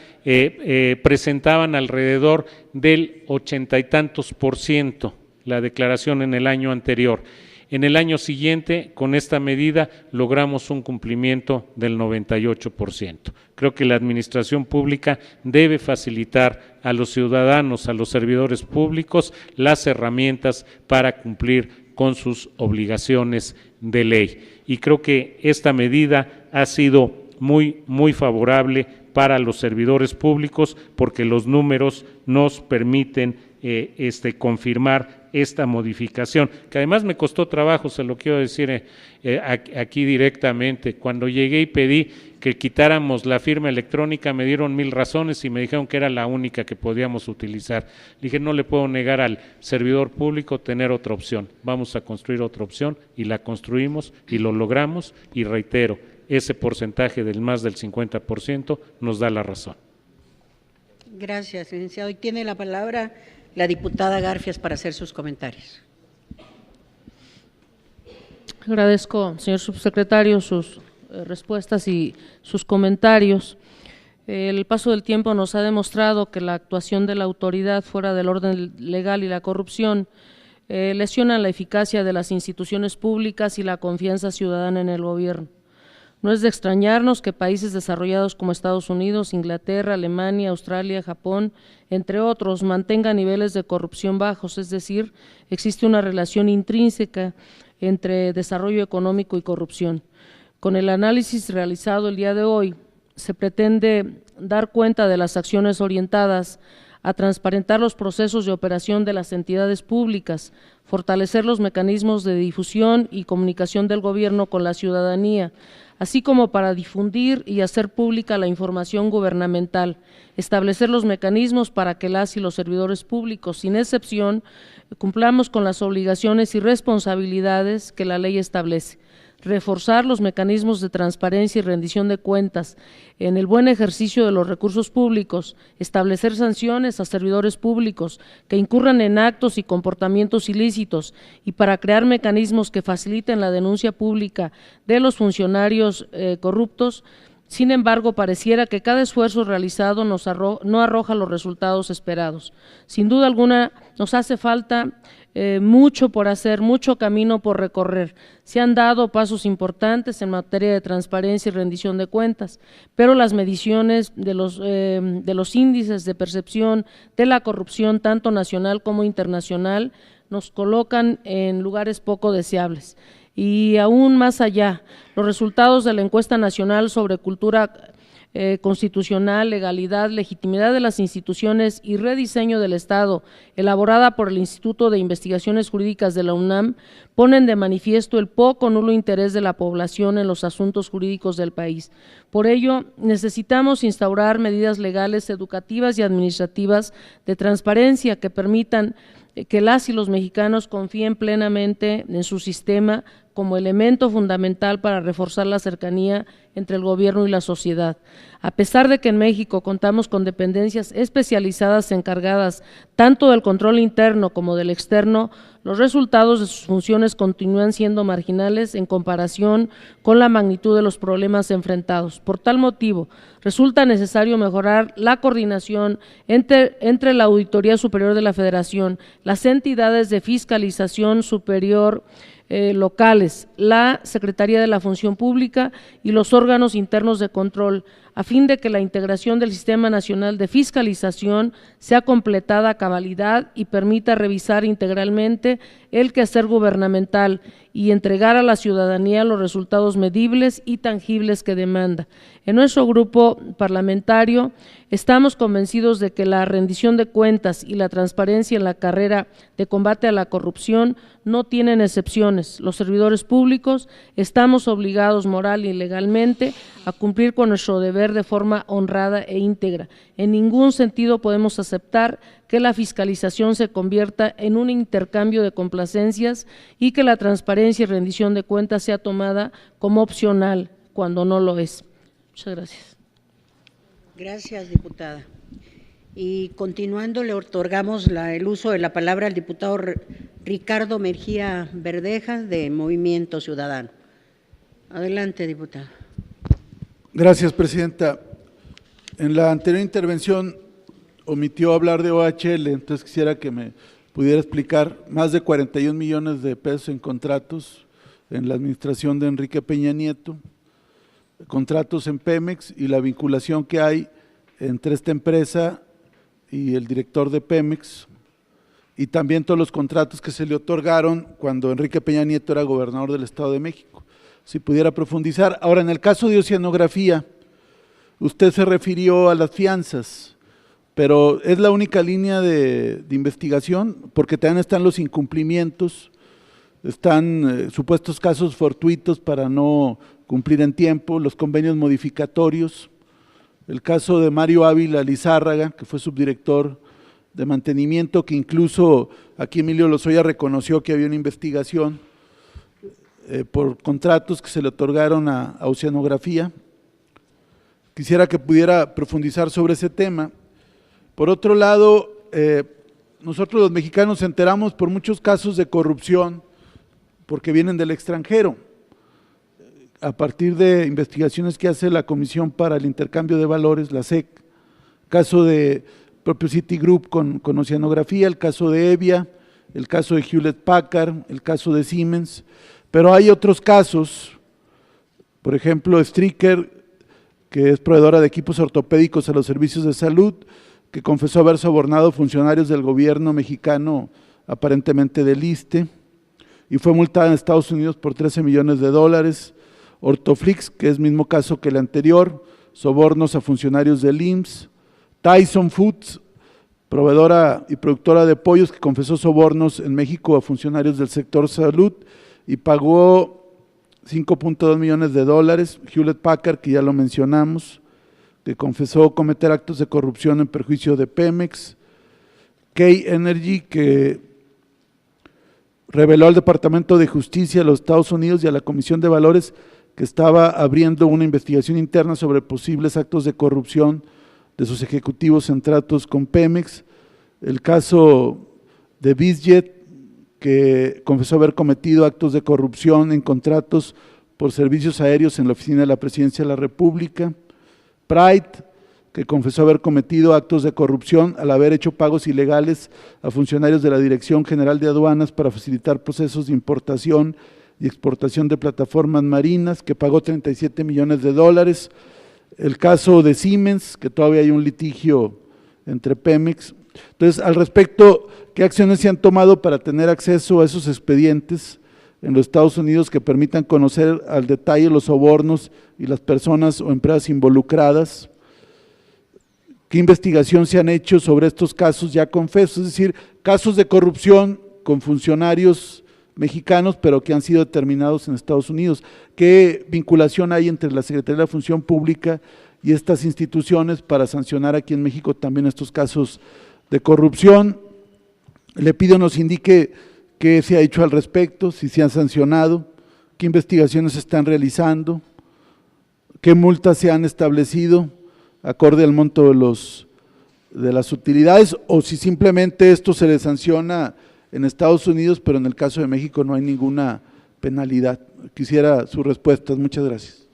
presentaban alrededor del 80 y tantos % la declaración en el año anterior. En el año siguiente, con esta medida, logramos un cumplimiento del 98%. Creo que la administración pública debe facilitar a los ciudadanos, a los servidores públicos, las herramientas para cumplir con sus obligaciones de ley. Y creo que esta medida ha sido muy favorable para los servidores públicos porque los números nos permiten confirmar esta modificación, que además me costó trabajo, se lo quiero decir aquí directamente. Cuando llegué y pedí que quitáramos la firma electrónica, me dieron 1000 razones y me dijeron que era la única que podíamos utilizar. Dije, no le puedo negar al servidor público tener otra opción, vamos a construir otra opción y la construimos y lo logramos y reitero, ese porcentaje del más del 50% nos da la razón. Gracias, licenciado. Y tiene la palabra la diputada Garfias para hacer sus comentarios. Agradezco, señor subsecretario, sus respuestas y sus comentarios. El paso del tiempo nos ha demostrado que la actuación de la autoridad fuera del orden legal y la corrupción lesionan la eficacia de las instituciones públicas y la confianza ciudadana en el gobierno. No es de extrañarnos que países desarrollados como Estados Unidos, Inglaterra, Alemania, Australia, Japón, entre otros, mantengan niveles de corrupción bajos, es decir, existe una relación intrínseca entre desarrollo económico y corrupción. Con el análisis realizado el día de hoy, se pretende dar cuenta de las acciones orientadas a transparentar los procesos de operación de las entidades públicas, fortalecer los mecanismos de difusión y comunicación del gobierno con la ciudadanía, así como para difundir y hacer pública la información gubernamental, establecer los mecanismos para que las y los servidores públicos, sin excepción, cumplamos con las obligaciones y responsabilidades que la ley establece, reforzar los mecanismos de transparencia y rendición de cuentas en el buen ejercicio de los recursos públicos, establecer sanciones a servidores públicos que incurran en actos y comportamientos ilícitos y para crear mecanismos que faciliten la denuncia pública de los funcionarios corruptos. Sin embargo, pareciera que cada esfuerzo realizado no arroja los resultados esperados. Sin duda alguna, nos hace falta mucho por hacer, mucho camino por recorrer. Se han dado pasos importantes en materia de transparencia y rendición de cuentas, pero las mediciones de los índices de percepción de la corrupción, tanto nacional como internacional, nos colocan en lugares poco deseables. Y aún más allá, los resultados de la encuesta nacional sobre cultura constitucional, legalidad, legitimidad de las instituciones y rediseño del Estado, elaborada por el Instituto de Investigaciones Jurídicas de la UNAM, ponen de manifiesto el poco o nulo interés de la población en los asuntos jurídicos del país. Por ello, necesitamos instaurar medidas legales, educativas y administrativas de transparencia que permitan que las y los mexicanos confíen plenamente en su sistema como elemento fundamental para reforzar la cercanía entre el gobierno y la sociedad. A pesar de que en México contamos con dependencias especializadas encargadas tanto del control interno como del externo, los resultados de sus funciones continúan siendo marginales en comparación con la magnitud de los problemas enfrentados. Por tal motivo, resulta necesario mejorar la coordinación entre la Auditoría Superior de la Federación, las entidades de fiscalización superior locales, la Secretaría de la Función Pública y los órganos internos de control, a fin de que la integración del Sistema Nacional de Fiscalización sea completada a cabalidad y permita revisar integralmente el quehacer gubernamental y entregar a la ciudadanía los resultados medibles y tangibles que demanda. En nuestro grupo parlamentario estamos convencidos de que la rendición de cuentas y la transparencia en la carrera de combate a la corrupción no tienen excepciones. Los servidores públicos estamos obligados moral y legalmente a cumplir con nuestro deber de forma honrada e íntegra. En ningún sentido podemos aceptar que la fiscalización se convierta en un intercambio de complacencias y que la transparencia y rendición de cuentas sea tomada como opcional cuando no lo es. Muchas gracias. Gracias, diputada. Y continuando, le otorgamos el uso de la palabra al diputado Ricardo Mejía Verdejas, de Movimiento Ciudadano. Adelante, diputada. Gracias, presidenta. En la anterior intervención omitió hablar de OHL, entonces quisiera que me pudiera explicar más de 41 millones de pesos en contratos en la administración de Enrique Peña Nieto, contratos en Pemex y la vinculación que hay entre esta empresa y el director de Pemex, y también todos los contratos que se le otorgaron cuando Enrique Peña Nieto era gobernador del Estado de México. Si pudiera profundizar. Ahora, en el caso de Oceanografía, usted se refirió a las fianzas, pero ¿es la única línea de investigación? Porque también están los incumplimientos, están supuestos casos fortuitos para no cumplir en tiempo, los convenios modificatorios, el caso de Mario Ávila Lizárraga, que fue subdirector de mantenimiento, que incluso aquí Emilio Lozoya reconoció que había una investigación por contratos que se le otorgaron a Oceanografía. Quisiera que pudiera profundizar sobre ese tema. Por otro lado, nosotros los mexicanos nos enteramos por muchos casos de corrupción porque vienen del extranjero, a partir de investigaciones que hace la Comisión para el Intercambio de Valores, la SEC, caso de propio Citigroup con Oceanografía, el caso de Evia, el caso de Hewlett Packard, el caso de Siemens, pero hay otros casos, por ejemplo, Stryker, que es proveedora de equipos ortopédicos a los servicios de salud, que confesó haber sobornado funcionarios del gobierno mexicano, aparentemente del ISSSTE, y fue multada en Estados Unidos por $13 millones. Ortoflix, que es mismo caso que el anterior, sobornos a funcionarios del IMSS. Tyson Foods, proveedora y productora de pollos que confesó sobornos en México a funcionarios del sector salud y pagó $5.2 millones. Hewlett Packard, que ya lo mencionamos, que confesó cometer actos de corrupción en perjuicio de Pemex. Key Energy, que reveló al Departamento de Justicia de los Estados Unidos y a la Comisión de Valores que estaba abriendo una investigación interna sobre posibles actos de corrupción de sus ejecutivos en tratos con Pemex. El caso de Bizjet, que confesó haber cometido actos de corrupción en contratos por servicios aéreos en la oficina de la Presidencia de la República. Pride, que confesó haber cometido actos de corrupción al haber hecho pagos ilegales a funcionarios de la Dirección General de Aduanas para facilitar procesos de importación y exportación de plataformas marinas, que pagó $37 millones. El caso de Siemens, que todavía hay un litigio entre Pemex. Entonces, al respecto, ¿qué acciones se han tomado para tener acceso a esos expedientes en los Estados Unidos que permitan conocer al detalle los sobornos y las personas o empresas involucradas? ¿Qué investigación se han hecho sobre estos casos ya confesos? Es decir, casos de corrupción con funcionarios mexicanos, pero que han sido determinados en Estados Unidos. ¿Qué vinculación hay entre la Secretaría de la Función Pública y estas instituciones para sancionar aquí en México también estos casos de corrupción? Le pido nos indique qué se ha hecho al respecto, si se han sancionado, qué investigaciones se están realizando, qué multas se han establecido acorde al monto de las utilidades, o si simplemente esto se le sanciona en Estados Unidos, pero en el caso de México no hay ninguna penalidad. Quisiera sus respuestas. Muchas gracias.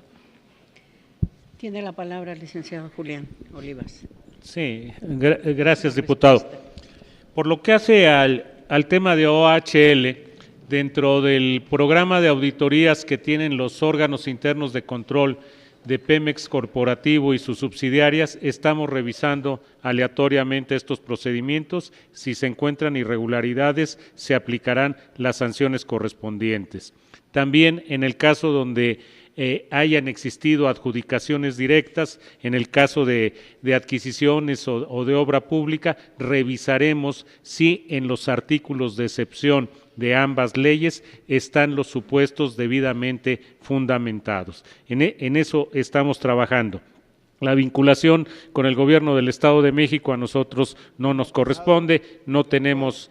Tiene la palabra el licenciado Julián Olivas. Sí, gracias, diputado. Por lo que hace al tema de OHL, dentro del programa de auditorías que tienen los órganos internos de control de Pemex Corporativo y sus subsidiarias, estamos revisando aleatoriamente estos procedimientos. Si se encuentran irregularidades, se aplicarán las sanciones correspondientes. También en el caso donde hayan existido adjudicaciones directas, en el caso de adquisiciones o de obra pública, revisaremos si en los artículos de excepción de ambas leyes están los supuestos debidamente fundamentados. En eso estamos trabajando. La vinculación con el gobierno del Estado de México a nosotros no nos corresponde, no tenemos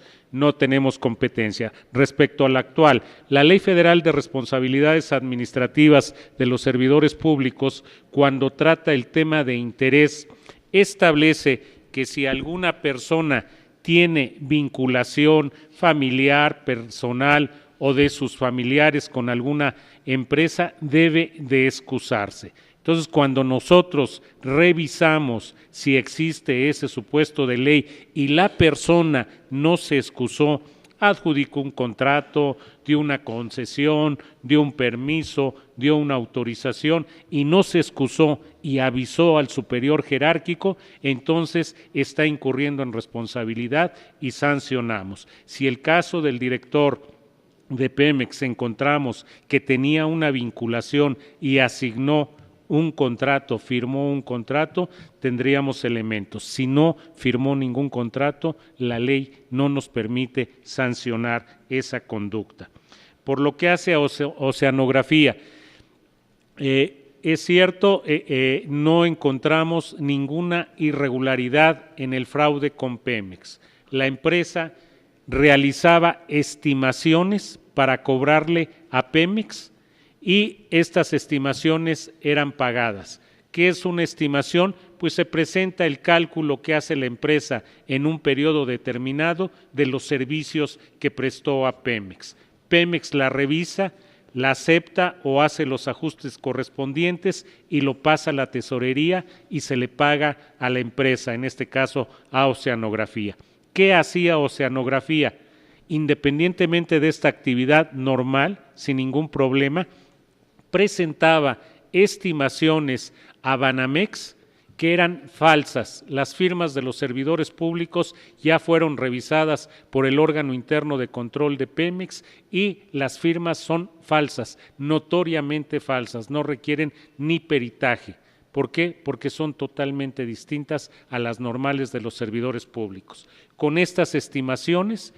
competencia. Respecto a la actual, la Ley Federal de Responsabilidades Administrativas de los Servidores Públicos, cuando trata el tema de interés, establece que si alguna persona tiene vinculación familiar, personal o de sus familiares con alguna empresa, debe de excusarse. Entonces, cuando nosotros revisamos si existe ese supuesto de ley y la persona no se excusó, adjudicó un contrato, dio una concesión, dio un permiso, dio una autorización y no se excusó y avisó al superior jerárquico, entonces está incurriendo en responsabilidad y sancionamos. Si el caso del director de Pemex encontramos que tenía una vinculación y asignó un contrato, firmó un contrato, tendríamos elementos. Si no firmó ningún contrato, la ley no nos permite sancionar esa conducta. Por lo que hace a oceanografía, es cierto, no encontramos ninguna irregularidad en el fraude con Pemex. La empresa realizaba estimaciones para cobrarle a Pemex y estas estimaciones eran pagadas. ¿Qué es una estimación? Pues se presenta el cálculo que hace la empresa en un periodo determinado de los servicios que prestó a Pemex. Pemex la revisa, la acepta o hace los ajustes correspondientes y lo pasa a la tesorería y se le paga a la empresa, en este caso a Oceanografía. ¿Qué hacía Oceanografía? Independientemente de esta actividad normal, sin ningún problema, presentaba estimaciones a Banamex que eran falsas. Las firmas de los servidores públicos ya fueron revisadas por el órgano interno de control de Pemex y las firmas son falsas, notoriamente falsas, no requieren ni peritaje. ¿Por qué? Porque son totalmente distintas a las normales de los servidores públicos. Con estas estimaciones,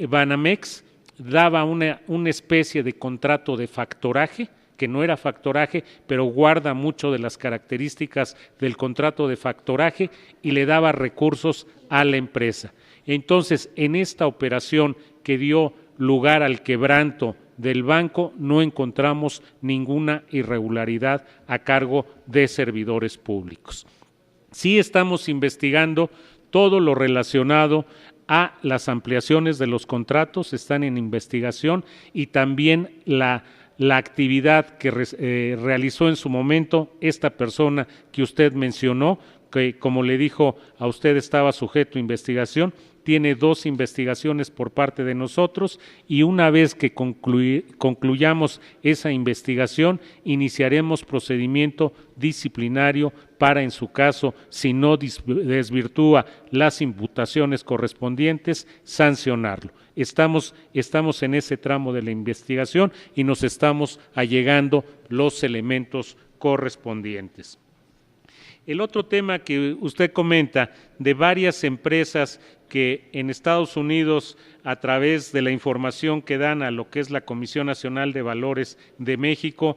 Banamex daba una especie de contrato de factoraje, que no era factoraje, pero guarda mucho de las características del contrato de factoraje y le daba recursos a la empresa. Entonces, en esta operación que dio lugar al quebranto del banco, no encontramos ninguna irregularidad a cargo de servidores públicos. Sí estamos investigando todo lo relacionado a las ampliaciones de los contratos, están en investigación, y también la actividad que realizó en su momento esta persona que usted mencionó, que como le dijo a usted estaba sujeto a investigación. Tiene 2 investigaciones por parte de nosotros, y una vez que concluyamos esa investigación, iniciaremos procedimiento disciplinario para, en su caso, si no desvirtúa las imputaciones correspondientes, sancionarlo. Estamos en ese tramo de la investigación y nos estamos allegando los elementos correspondientes. El otro tema que usted comenta de varias empresas que en Estados Unidos, a través de la información que dan a lo que es la Comisión Nacional de Valores de México,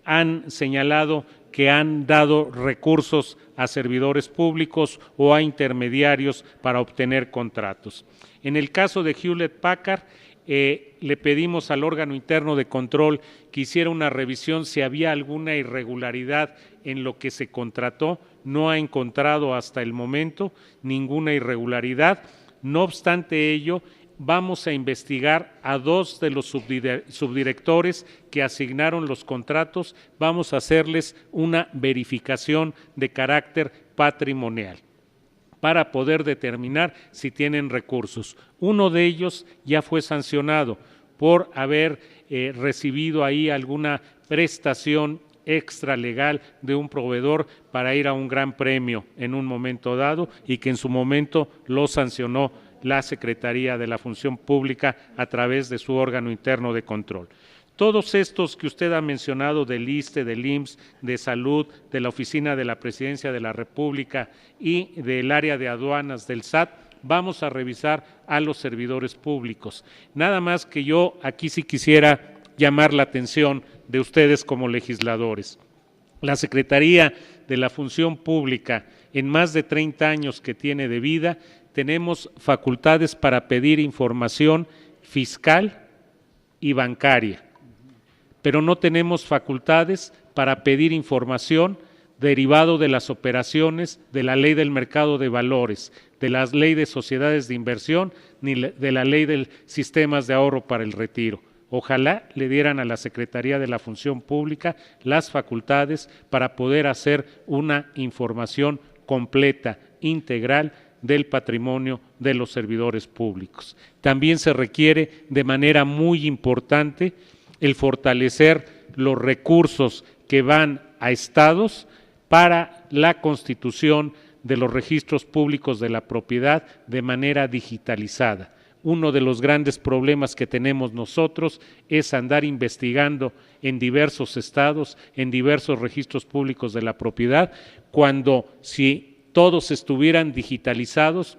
han señalado que han dado recursos a servidores públicos o a intermediarios para obtener contratos. En el caso de Hewlett Packard, le pedimos al órgano interno de control que hiciera una revisión si había alguna irregularidad en lo que se contrató. No ha encontrado hasta el momento ninguna irregularidad. No obstante ello, vamos a investigar a 2 de los subdirectores que asignaron los contratos. Vamos a hacerles una verificación de carácter patrimonial para poder determinar si tienen recursos. Uno de ellos ya fue sancionado por haber recibido ahí alguna prestación extralegal de un proveedor para ir a un gran premio en un momento dado, y que en su momento lo sancionó la Secretaría de la Función Pública a través de su órgano interno de control. Todos estos que usted ha mencionado del ISSSTE, del IMSS, de Salud, de la Oficina de la Presidencia de la República y del área de aduanas del SAT, vamos a revisar a los servidores públicos. Nada más que yo aquí sí quisiera llamar la atención de ustedes como legisladores. La Secretaría de la Función Pública, en más de 30 años que tiene de vida, tenemos facultades para pedir información fiscal y bancaria, pero no tenemos facultades para pedir información derivado de las operaciones de la Ley del Mercado de Valores, de la Ley de Sociedades de Inversión, ni de la Ley de Sistemas de Ahorro para el Retiro. Ojalá le dieran a la Secretaría de la Función Pública las facultades para poder hacer una información completa, integral, del patrimonio de los servidores públicos. También se requiere de manera muy importante el fortalecer los recursos que van a estados para la constitución de los registros públicos de la propiedad de manera digitalizada. Uno de los grandes problemas que tenemos nosotros es andar investigando en diversos estados, en diversos registros públicos de la propiedad, cuando si todos estuvieran digitalizados,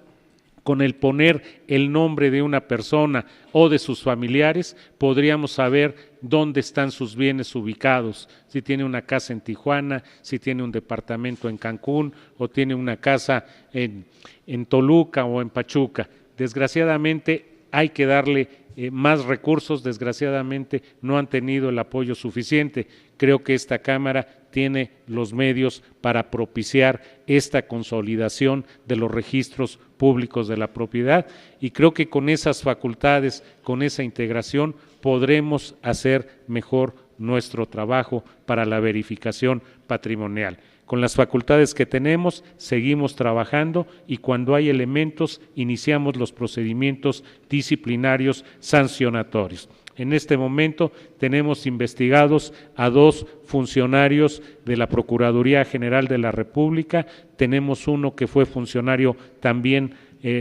con el poner el nombre de una persona o de sus familiares, podríamos saber dónde están sus bienes ubicados, si tiene una casa en Tijuana, si tiene un departamento en Cancún o tiene una casa en Toluca o en Pachuca. Desgraciadamente hay que darle más recursos, desgraciadamente no han tenido el apoyo suficiente. Creo que esta Cámara tiene los medios para propiciar esta consolidación de los registros públicos de la propiedad, y creo que con esas facultades, con esa integración, podremos hacer mejor nuestro trabajo para la verificación patrimonial. Con las facultades que tenemos, seguimos trabajando, y cuando hay elementos, iniciamos los procedimientos disciplinarios sancionatorios. En este momento tenemos investigados a 2 funcionarios de la Procuraduría General de la República, tenemos uno que fue funcionario también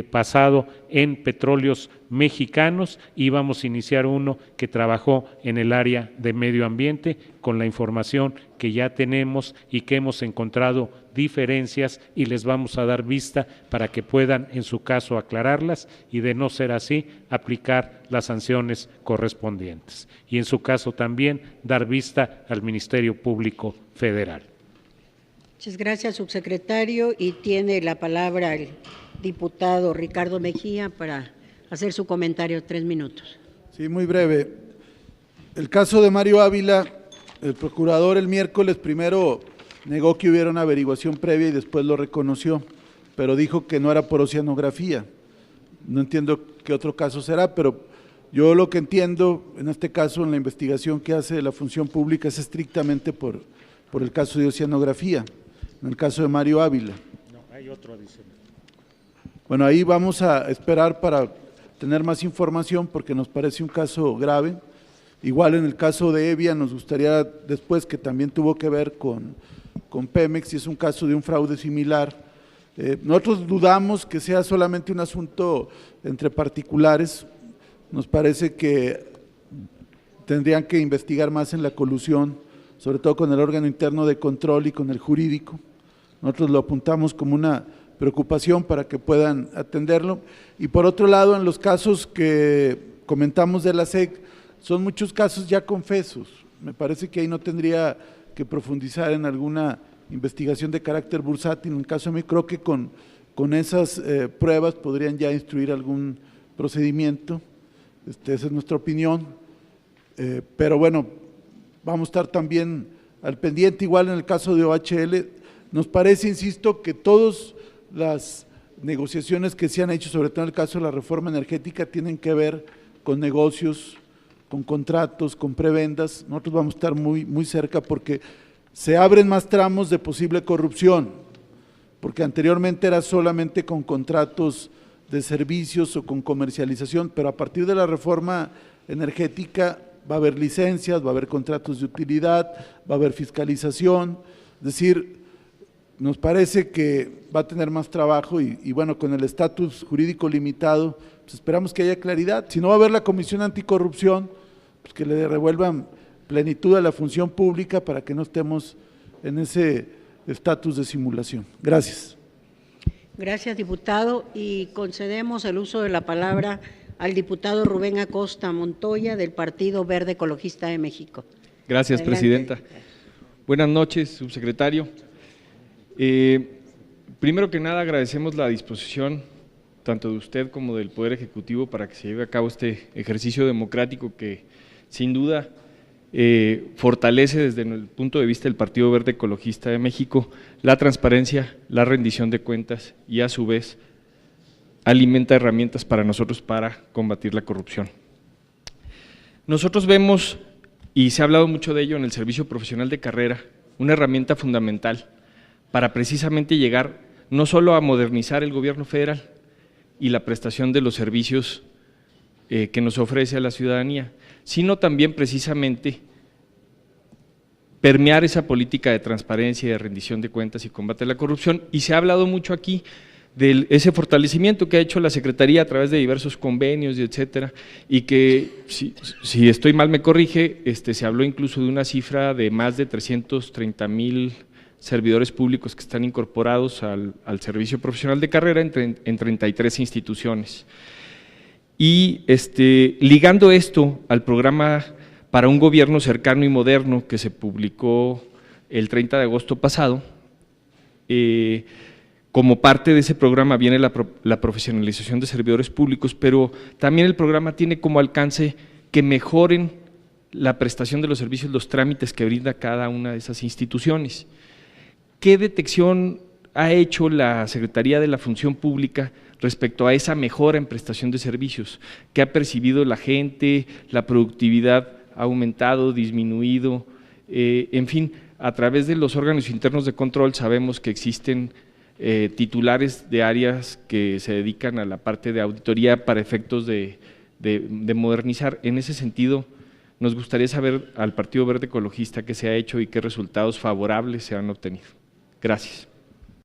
pasado en Petróleos Mexicanos y vamos a iniciar uno que trabajó en el área de medio ambiente con la información que ya tenemos y que hemos encontrado diferencias y les vamos a dar vista para que puedan en su caso aclararlas y de no ser así aplicar las sanciones correspondientes y en su caso también dar vista al Ministerio Público Federal. Muchas gracias, subsecretario, y tiene la palabra el diputado Ricardo Mejía para hacer su comentario, 3 minutos. Sí, muy breve. El caso de Mario Ávila, el procurador el miércoles primero negó que hubiera una averiguación previa y después lo reconoció, pero dijo que no era por oceanografía. No entiendo qué otro caso será, pero yo lo que entiendo en este caso, en la investigación que hace la función pública, es estrictamente por el caso de oceanografía, en el caso de Mario Ávila. No, hay otro adicional. Bueno, ahí vamos a esperar para tener más información porque nos parece un caso grave. Igual en el caso de Evia nos gustaría después, que también tuvo que ver con Pemex y es un caso de un fraude similar. Nosotros dudamos que sea solamente un asunto entre particulares, nos parece que tendrían que investigar más en la colusión, sobre todo con el órgano interno de control y con el jurídico. Nosotros lo apuntamos como una preocupación para que puedan atenderlo. Y por otro lado, en los casos que comentamos de la SEC, son muchos casos ya confesos. Me parece que ahí no tendría que profundizar en alguna investigación de carácter bursátil. En el caso de mí, creo que con esas pruebas podrían ya instruir algún procedimiento. Esa es nuestra opinión. Pero bueno, vamos a estar también al pendiente, igual en el caso de OHL. Nos parece, insisto, que todas las negociaciones que se han hecho, sobre todo en el caso de la reforma energética, tienen que ver con negocios, con contratos, con prebendas. Nosotros vamos a estar muy cerca porque se abren más tramos de posible corrupción, porque anteriormente era solamente con contratos de servicios o con comercialización, pero a partir de la reforma energética va a haber licencias, va a haber contratos de utilidad, va a haber fiscalización, es decir, nos parece que va a tener más trabajo y bueno, con el estatus jurídico limitado, pues esperamos que haya claridad. Si no va a haber la Comisión Anticorrupción, pues que le revuelvan plenitud a la función pública para que no estemos en ese estatus de simulación. Gracias. Gracias, diputado, y concedemos el uso de la palabra al diputado Rubén Acosta Montoya del Partido Verde Ecologista de México. Gracias, adelante, presidenta. Buenas noches, subsecretario. Primero que nada, agradecemos la disposición tanto de usted como del Poder Ejecutivo para que se lleve a cabo este ejercicio democrático que sin duda fortalece desde el punto de vista del Partido Verde Ecologista de México la transparencia, la rendición de cuentas y a su vez alimenta herramientas para nosotros para combatir la corrupción. Nosotros vemos, y se ha hablado mucho de ello en el servicio profesional de carrera, una herramienta fundamental para precisamente llegar no solo a modernizar el gobierno federal y la prestación de los servicios que nos ofrece a la ciudadanía, sino también precisamente permear esa política de transparencia y de rendición de cuentas y combate a la corrupción. Y se ha hablado mucho aquí de ese fortalecimiento que ha hecho la Secretaría a través de diversos convenios y etcétera, y que si estoy mal me corrige, se habló incluso de una cifra de más de 330,000 servidores públicos que están incorporados al servicio profesional de carrera en 33 instituciones. Y ligando esto al programa para un gobierno cercano y moderno que se publicó el 30 de agosto pasado, como parte de ese programa viene la profesionalización de servidores públicos, pero también el programa tiene como alcance que mejoren la prestación de los servicios, los trámites que brinda cada una de esas instituciones. ¿Qué detección ha hecho la Secretaría de la Función Pública respecto a esa mejora en prestación de servicios? ¿Qué ha percibido la gente? ¿La productividad ha aumentado, disminuido? En fin, a través de los órganos internos de control sabemos que existen titulares de áreas que se dedican a la parte de auditoría para efectos de modernizar. En ese sentido, nos gustaría saber al Partido Verde Ecologista qué se ha hecho y qué resultados favorables se han obtenido. Gracias.